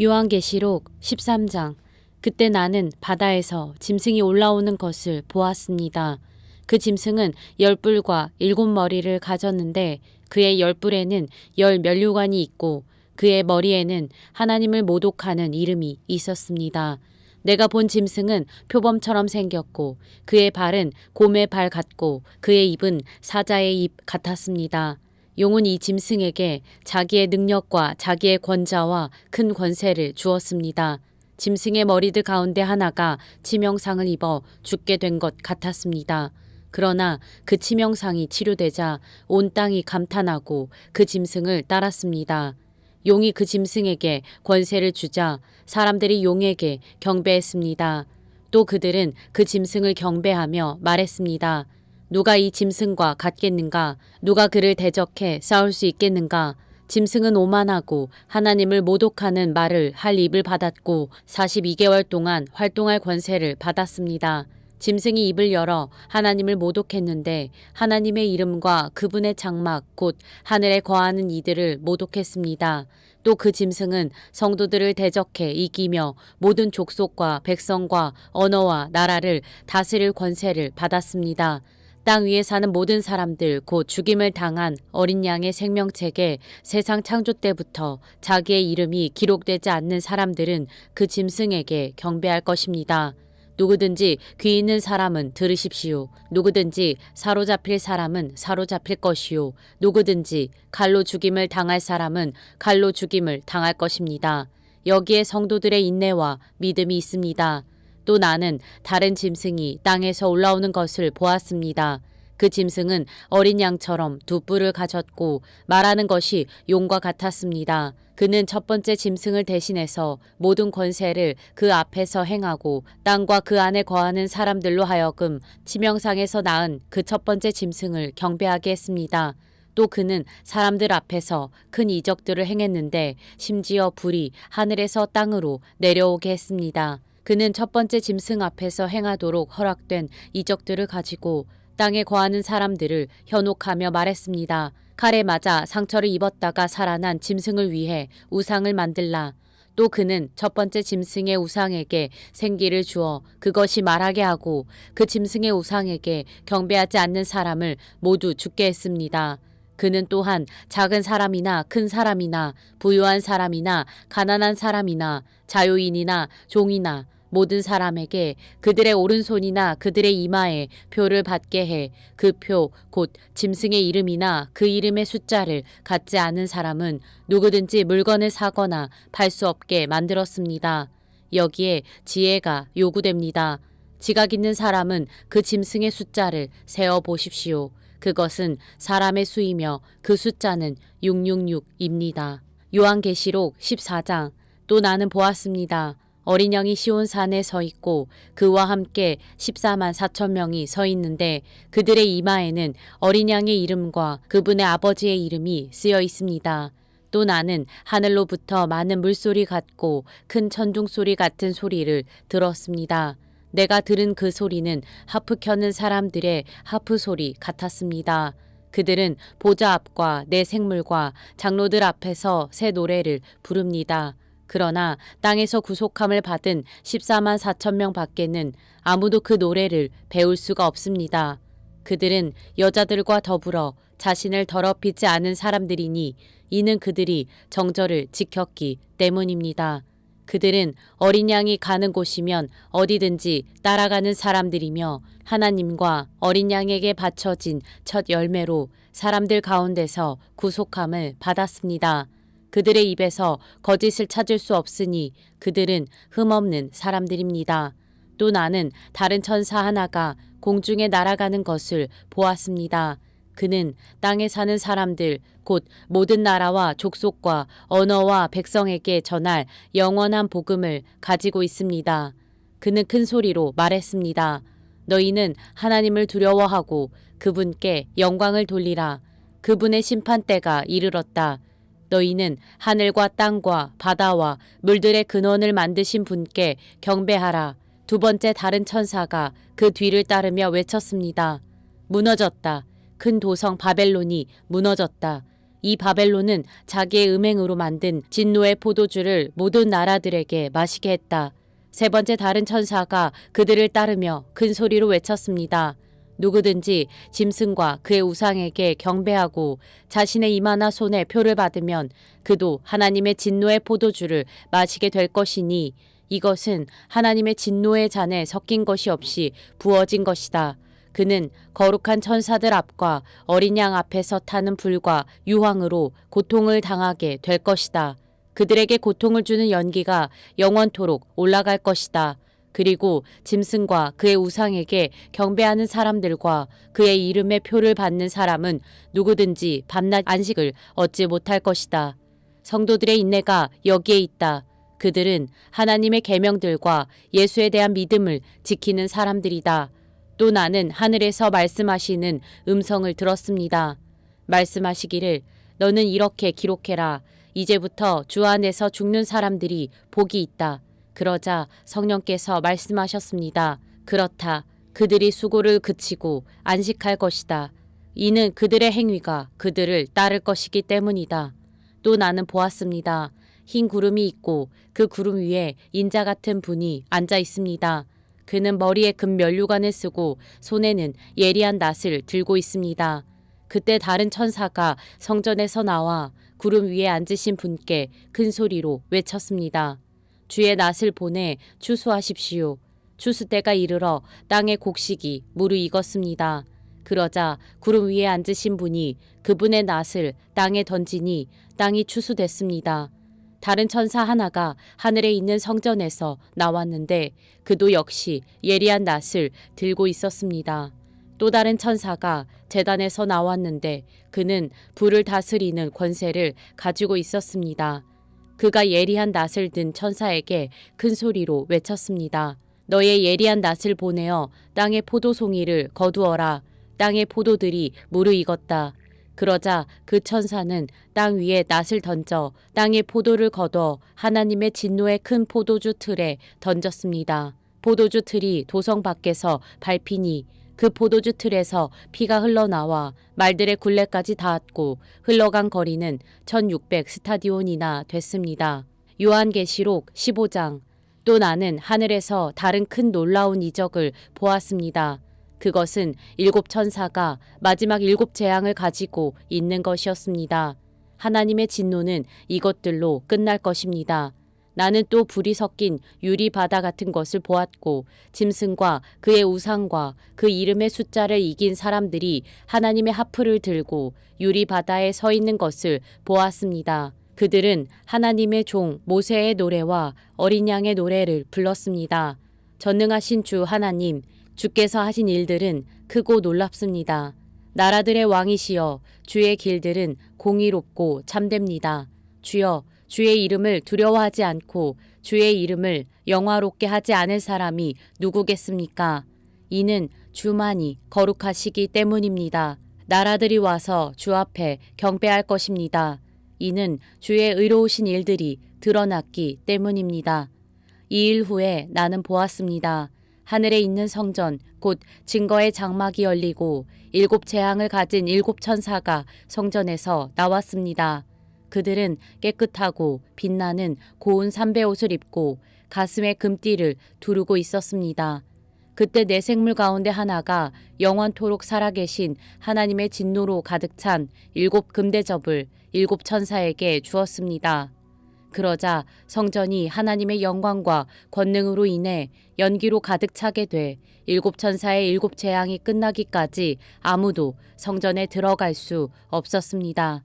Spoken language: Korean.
요한계시록 13장. 그때 나는 바다에서 짐승이 올라오는 것을 보았습니다. 그 짐승은 10뿔과 7머리를 가졌는데 그의 10뿔에는 10면류관이 있고 그의 머리에는 하나님을 모독하는 이름이 있었습니다. 내가 본 짐승은 표범처럼 생겼고 그의 발은 곰의 발 같고 그의 입은 사자의 입 같았습니다. 용은 이 짐승에게 자기의 능력과 자기의 권자와 큰 권세를 주었습니다. 짐승의 머리들 가운데 하나가 치명상을 입어 죽게 된 것 같았습니다. 그러나 그 치명상이 치료되자 온 땅이 감탄하고 그 짐승을 따랐습니다. 용이 그 짐승에게 권세를 주자 사람들이 용에게 경배했습니다. 또 그들은 그 짐승을 경배하며 말했습니다. 누가 이 짐승과 같겠는가? 누가 그를 대적해 싸울 수 있겠는가? 짐승은 오만하고 하나님을 모독하는 말을 할 입을 받았고 42개월 동안 활동할 권세를 받았습니다. 짐승이 입을 열어 하나님을 모독했는데 하나님의 이름과 그분의 장막 곧 하늘에 거하는 이들을 모독했습니다. 또 그 짐승은 성도들을 대적해 이기며 모든 족속과 백성과 언어와 나라를 다스릴 권세를 받았습니다. 땅 위에 사는 모든 사람들 곧 죽임을 당한 어린 양의 생명책에 세상 창조 때부터 자기의 이름이 기록되지 않는 사람들은 그 짐승에게 경배할 것입니다. 누구든지 귀 있는 사람은 들으십시오. 누구든지 사로잡힐 사람은 사로잡힐 것이요. 누구든지 칼로 죽임을 당할 사람은 칼로 죽임을 당할 것입니다. 여기에 성도들의 인내와 믿음이 있습니다. 또 나는 다른 짐승이 땅에서 올라오는 것을 보았습니다. 그 짐승은 어린 양처럼 두 뿔을 가졌고 말하는 것이 용과 같았습니다. 그는 첫 번째 짐승을 대신해서 모든 권세를 그 앞에서 행하고 땅과 그 안에 거하는 사람들로 하여금 치명상에서 낳은 그 첫 번째 짐승을 경배하게 했습니다. 또 그는 사람들 앞에서 큰 이적들을 행했는데 심지어 불이 하늘에서 땅으로 내려오게 했습니다. 그는 첫 번째 짐승 앞에서 행하도록 허락된 이적들을 가지고 땅에 거하는 사람들을 현혹하며 말했습니다. 칼에 맞아 상처를 입었다가 살아난 짐승을 위해 우상을 만들라. 또 그는 첫 번째 짐승의 우상에게 생기를 주어 그것이 말하게 하고 그 짐승의 우상에게 경배하지 않는 사람을 모두 죽게 했습니다. 그는 또한 작은 사람이나 큰 사람이나 부유한 사람이나 가난한 사람이나 자유인이나 종이나 모든 사람에게 그들의 오른손이나 그들의 이마에 표를 받게 해 그 표 곧 짐승의 이름이나 그 이름의 숫자를 갖지 않은 사람은 누구든지 물건을 사거나 팔 수 없게 만들었습니다. 여기에 지혜가 요구됩니다. 지각 있는 사람은 그 짐승의 숫자를 세어 보십시오. 그것은 사람의 수이며 그 숫자는 666입니다. 요한계시록 14장. 또 나는 보았습니다. 어린 양이 시온산에 서 있고 그와 함께 14만 4천 명이 서 있는데 그들의 이마에는 어린 양의 이름과 그분의 아버지의 이름이 쓰여 있습니다. 또 나는 하늘로부터 많은 물소리 같고 큰 천둥 소리 같은 소리를 들었습니다. 내가 들은 그 소리는 하프 켜는 사람들의 하프 소리 같았습니다. 그들은 보좌 앞과 내 생물과 장로들 앞에서 새 노래를 부릅니다. 그러나 땅에서 구속함을 받은 14만 4천 명 밖에는 아무도 그 노래를 배울 수가 없습니다. 그들은 여자들과 더불어 자신을 더럽히지 않은 사람들이니 이는 그들이 정절을 지켰기 때문입니다. 그들은 어린 양이 가는 곳이면 어디든지 따라가는 사람들이며 하나님과 어린 양에게 바쳐진 첫 열매로 사람들 가운데서 구속함을 받았습니다. 그들의 입에서 거짓을 찾을 수 없으니 그들은 흠없는 사람들입니다. 또 나는 다른 천사 하나가 공중에 날아가는 것을 보았습니다. 그는 땅에 사는 사람들 곧 모든 나라와 족속과 언어와 백성에게 전할 영원한 복음을 가지고 있습니다. 그는 큰 소리로 말했습니다. 너희는 하나님을 두려워하고 그분께 영광을 돌리라. 그분의 심판 때가 이르렀다. 너희는 하늘과 땅과 바다와 물들의 근원을 만드신 분께 경배하라. 두 번째 다른 천사가 그 뒤를 따르며 외쳤습니다. 무너졌다. 큰 도성 바벨론이 무너졌다. 이 바벨론은 자기의 음행으로 만든 진노의 포도주를 모든 나라들에게 마시게 했다. 세 번째 다른 천사가 그들을 따르며 큰 소리로 외쳤습니다. 누구든지 짐승과 그의 우상에게 경배하고 자신의 이마나 손에 표를 받으면 그도 하나님의 진노의 포도주를 마시게 될 것이니 이것은 하나님의 진노의 잔에 섞인 것이 없이 부어진 것이다. 그는 거룩한 천사들 앞과 어린 양 앞에서 타는 불과 유황으로 고통을 당하게 될 것이다. 그들에게 고통을 주는 연기가 영원토록 올라갈 것이다. 그리고 짐승과 그의 우상에게 경배하는 사람들과 그의 이름의 표를 받는 사람은 누구든지 밤낮 안식을 얻지 못할 것이다. 성도들의 인내가 여기에 있다. 그들은 하나님의 계명들과 예수에 대한 믿음을 지키는 사람들이다. 또 나는 하늘에서 말씀하시는 음성을 들었습니다. 말씀하시기를 너는 이렇게 기록해라. 이제부터 주 안에서 죽는 사람들이 복이 있다. 그러자 성령께서 말씀하셨습니다. 그렇다. 그들이 수고를 그치고 안식할 것이다. 이는 그들의 행위가 그들을 따를 것이기 때문이다. 또 나는 보았습니다. 흰 구름이 있고 그 구름 위에 인자 같은 분이 앉아 있습니다. 그는 머리에 금 면류관을 쓰고 손에는 예리한 낫을 들고 있습니다. 그때 다른 천사가 성전에서 나와 구름 위에 앉으신 분께 큰 소리로 외쳤습니다. 주의 낫을 보내 추수하십시오. 추수 때가 이르러 땅의 곡식이 무르익었습니다. 그러자 구름 위에 앉으신 분이 그분의 낫을 땅에 던지니 땅이 추수됐습니다. 다른 천사 하나가 하늘에 있는 성전에서 나왔는데 그도 역시 예리한 낫을 들고 있었습니다. 또 다른 천사가 제단에서 나왔는데 그는 불을 다스리는 권세를 가지고 있었습니다. 그가 예리한 낫을 든 천사에게 큰 소리로 외쳤습니다. 너의 예리한 낫을 보내어 땅의 포도송이를 거두어라. 땅의 포도들이 무르익었다. 그러자 그 천사는 땅 위에 낫을 던져 땅의 포도를 거둬 하나님의 진노의 큰 포도주 틀에 던졌습니다. 포도주 틀이 도성 밖에서 밟히니 그 포도주 틀에서 피가 흘러나와 말들의 굴레까지 닿았고 흘러간 거리는 1600 스타디온이나 됐습니다. 요한계시록 15장. 또 나는 하늘에서 다른 큰 놀라운 이적을 보았습니다. 그것은 7 천사가 마지막 7 재앙을 가지고 있는 것이었습니다. 하나님의 진노는 이것들로 끝날 것입니다. 나는 또 불이 섞인 유리 바다 같은 것을 보았고 짐승과 그의 우상과 그 이름의 숫자를 이긴 사람들이 하나님의 하프를 들고 유리 바다에 서 있는 것을 보았습니다. 그들은 하나님의 종 모세의 노래와 어린 양의 노래를 불렀습니다. 전능하신 주 하나님, 주께서 하신 일들은 크고 놀랍습니다. 나라들의 왕이시여, 주의 길들은 공의롭고 참됩니다. 주여, 주의 이름을 두려워하지 않고 주의 이름을 영화롭게 하지 않을 사람이 누구겠습니까? 이는 주만이 거룩하시기 때문입니다. 나라들이 와서 주 앞에 경배할 것입니다. 이는 주의 의로우신 일들이 드러났기 때문입니다. 이 일 후에 나는 보았습니다. 하늘에 있는 성전 곧 증거의 장막이 열리고 7 재앙을 가진 7 천사가 성전에서 나왔습니다. 그들은 깨끗하고 빛나는 고운 삼배 옷을 입고 가슴에 금띠를 두르고 있었습니다. 그때 네 생물 가운데 하나가 영원토록 살아계신 하나님의 진노로 가득 찬 7 금대접을 7 천사에게 주었습니다. 그러자 성전이 하나님의 영광과 권능으로 인해 연기로 가득 차게 돼 7 천사의 7 재앙이 끝나기까지 아무도 성전에 들어갈 수 없었습니다.